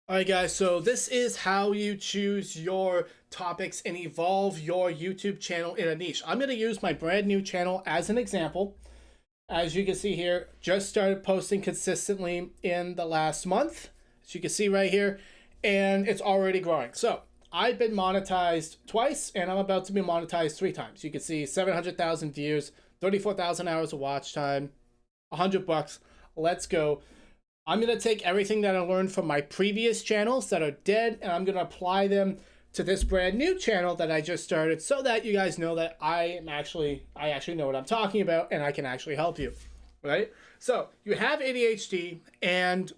Alright guys, so this is how you choose your topics and evolve your YouTube channel in a niche. I'm going to use my brand new channel as an example. As you can see here, just started posting consistently in the last month, as you can see right here, and it's already growing. So I've been monetized twice, and I'm about to be monetized 3 times. You can see 700,000 views, 34,000 hours of watch time, $100. Let's go. I'm going to take everything that I learned from my previous channels that are dead, and I'm going to apply them to this brand new channel that I just started, so that you guys know that I actually know what I'm talking about, and I can actually help you, right? So you have ADHD and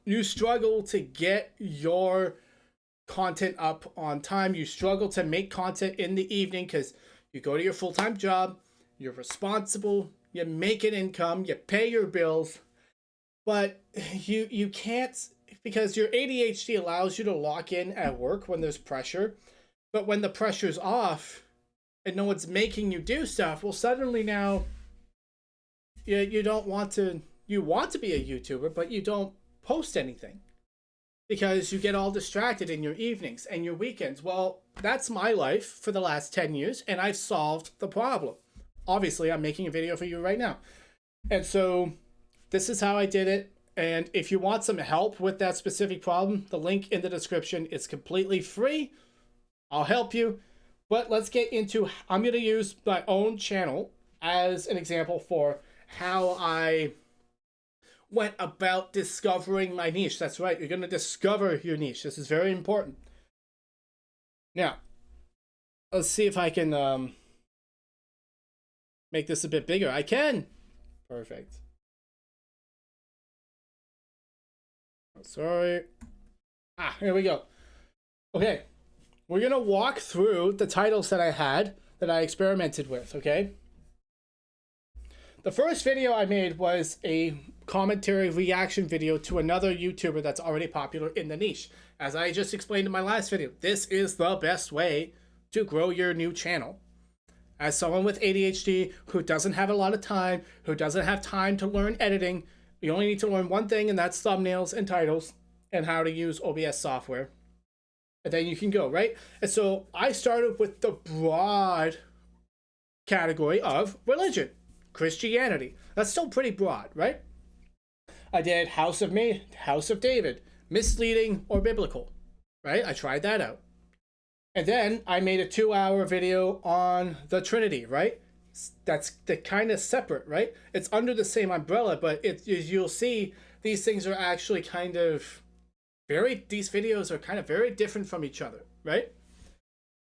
you struggle to get your content up on time. You struggle to make content in the evening because you go to your full-time job, you're responsible, you make an income, you pay your bills, but you can't, because your ADHD allows you to lock in at work when there's pressure, but when the pressure's off and no one's making you do stuff, well, suddenly now you don't want to. You want to be a YouTuber, but you don't post anything because you get all distracted in your evenings and your weekends. Well, that's my life for the last 10 years, and I've solved the problem. Obviously, I'm making a video for you right now, and so this is how I did it. And if you want some help with that specific problem, the link in the description is completely free. I'll help you. But let's get into, I'm going to use my own channel as an example for how I went about discovering my niche. That's right, you're going to discover your niche. This is very important. Now, let's see if I can make this a bit bigger. I can. Perfect. Sorry. Here we go. Okay. We're going to walk through the titles that I had, that I experimented with, okay? The first video I made was a commentary reaction video to another YouTuber that's already popular in the niche. As I just explained in my last video, this is the best way to grow your new channel. As someone with ADHD who doesn't have a lot of time, who doesn't have time to learn editing, you only need to learn one thing, and that's thumbnails and titles and how to use OBS software. And then you can go, right? And so I started with the broad category of religion, Christianity. That's still pretty broad, right? I did House of David, misleading or biblical, right? I tried that out. And then I made a 2-hour video on the Trinity, right? That's the kind of separate, right? It's under the same umbrella, but you'll see these things are actually kind of these videos are kind of very different from each other, right?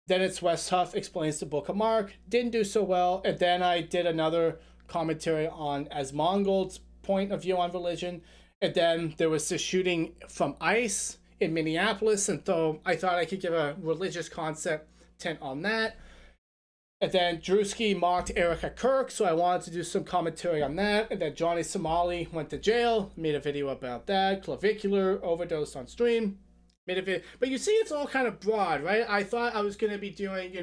Then it's Wes Huff explains the Book of Mark, didn't do so well. And then I did another commentary on As Mongold's point of view on religion. And then there was the shooting from ICE in Minneapolis, and so I thought I could give a religious concept tint on that. And then Drewski mocked Erica Kirk, so I wanted to do some commentary on that. And then Johnny Somali went to jail, made a video about that. Clavicular overdose on stream, made a video. But you see, it's all kind of broad, right? I thought I was going to be doing,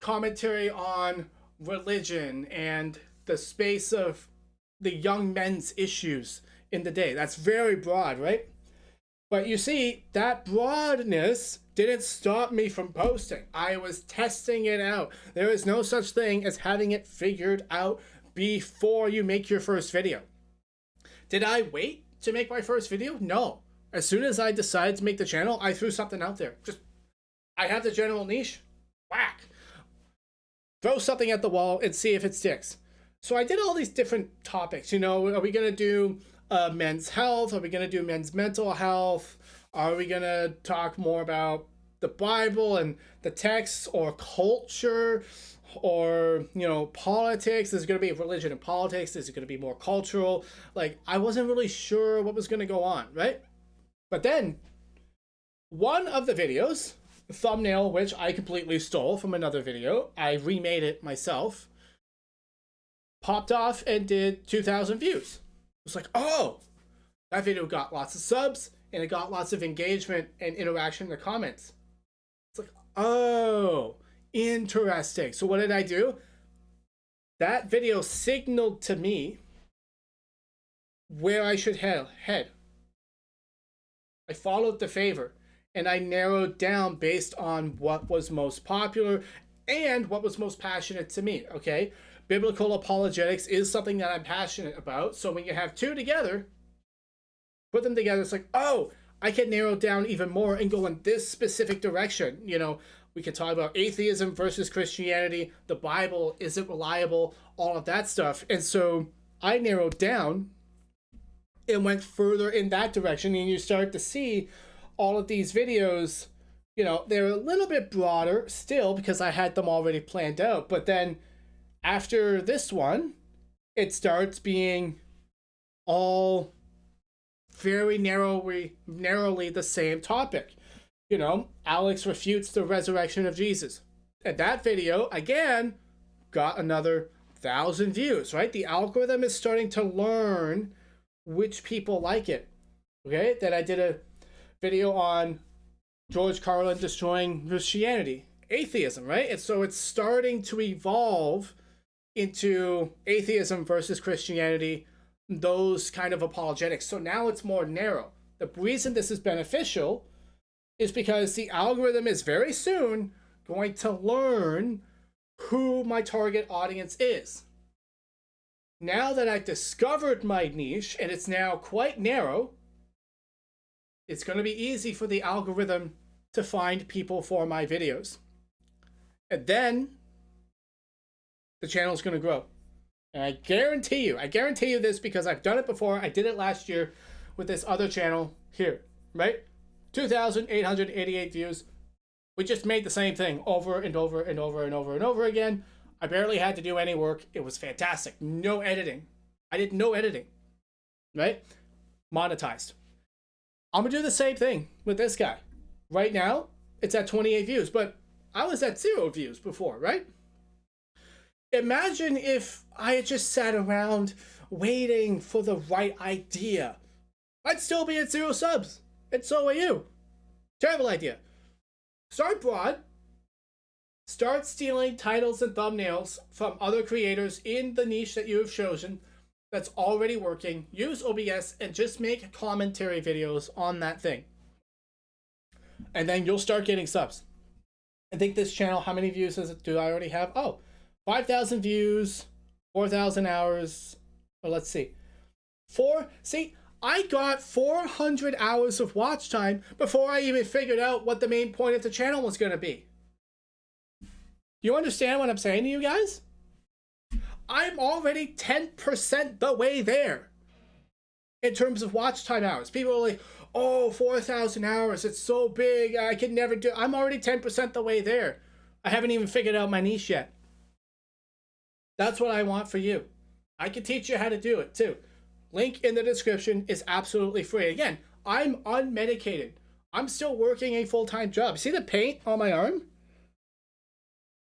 commentary on religion and the space of the young men's issues in the day. That's very broad, right? But you see, that broadness didn't stop me from posting. I was testing it out. There is no such thing as having it figured out before you make your first video. Did I wait to make my first video? No. As soon as I decided to make the channel, I threw something out there. I have the general niche, whack. Throw something at the wall and see if it sticks. So I did all these different topics. Are we going to do men's health? Are we going to do men's mental health? Are we going to talk more about the Bible and the texts, or culture, or, politics? Is it going to be religion and politics? Is it going to be more cultural? Like, I wasn't really sure what was going to go on, right? But then one of the videos, the thumbnail, which I completely stole from another video, I remade it myself, popped off and did 2,000 views. It was like, oh, that video got lots of subs and it got lots of engagement and interaction in the comments. It's like, oh, interesting. So what did I do? That video signaled to me where I should head. I followed the favor, and I narrowed down based on what was most popular and what was most passionate to me, okay? Biblical apologetics is something that I'm passionate about. So when you have two together, put them together, it's like, oh, I can narrow down even more and go in this specific direction. You know, we can talk about atheism versus Christianity, the Bible, is it reliable, all of that stuff. And so I narrowed down and went further in that direction, and you start to see all of these videos, you know, they're a little bit broader still because I had them already planned out. But then after this one, it starts being all very narrowly the same topic. You know, Alex refutes the resurrection of Jesus. And that video, again, got another 1,000 views, right? The algorithm is starting to learn which people like it. Okay, then I did a video on George Carlin destroying Christianity, atheism, right? And so it's starting to evolve into atheism versus Christianity, those kind of apologetics. So now it's more narrow. The reason this is beneficial is because the algorithm is very soon going to learn who my target audience is. Now that I've discovered my niche and it's now quite narrow, it's going to be easy for the algorithm to find people for my videos. And then the channel is going to grow. And I guarantee you this because I've done it before. I did it last year with this other channel here, right? 2,888 views. We just made the same thing over and over and over and over and over again. I barely had to do any work. It was fantastic. No editing. I did no editing, right? Monetized. I'm going to do the same thing with this guy. Right now, it's at 28 views, but I was at 0 views before, right? Imagine if I had just sat around waiting for the right idea. I'd still be at 0 subs. And so are you. Terrible idea. Start broad. Start stealing titles and thumbnails from other creators in the niche that you have chosen that's already working. Use OBS and just make commentary videos on that thing. And then you'll start getting subs. I think this channel, how many views do I already have? Oh, 5,000 views, 4,000 hours. Well, let's see. I got 400 hours of watch time before I even figured out what the main point of the channel was going to be. You understand what I'm saying to you guys? I'm already 10% the way there in terms of watch time hours. People are like, oh, 4,000 hours, it's so big, I could never do. I'm already 10% the way there. I haven't even figured out my niche yet. That's what I want for you. I can teach you how to do it too. Link in the description is absolutely free. Again, I'm unmedicated. I'm still working a full-time job. See the paint on my arm?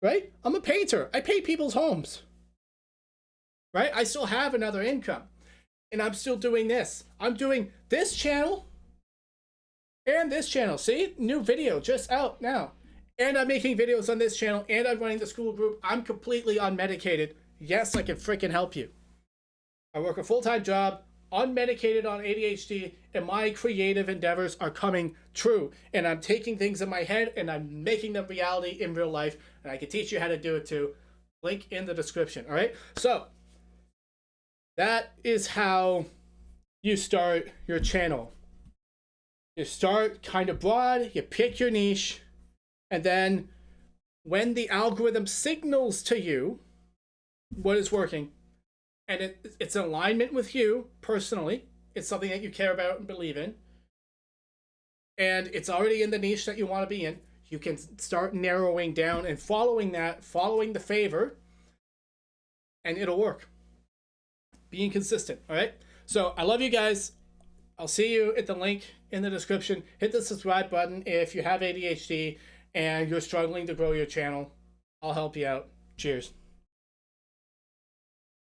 Right? I'm a painter. I paint people's homes. Right? I still have another income. And I'm still doing this. I'm doing this channel and this channel. See? New video just out now. And I'm making videos on this channel and I'm running the school group. I'm completely unmedicated. Yes, I can freaking help you. I work a full-time job, unmedicated on ADHD, and my creative endeavors are coming true. And I'm taking things in my head and I'm making them reality in real life. And I can teach you how to do it too. Link in the description, all right? So, that is how you start your channel. You start kind of broad, you pick your niche, and then when the algorithm signals to you what is working, and it's in alignment with you personally, it's something that you care about and believe in, and it's already in the niche that you want to be in, you can start narrowing down and following the favor, and it'll work. Being consistent, all right? So I love you guys. I'll see you at the link in the description. Hit the subscribe button if you have ADHD and you're struggling to grow your channel. I'll help you out. Cheers.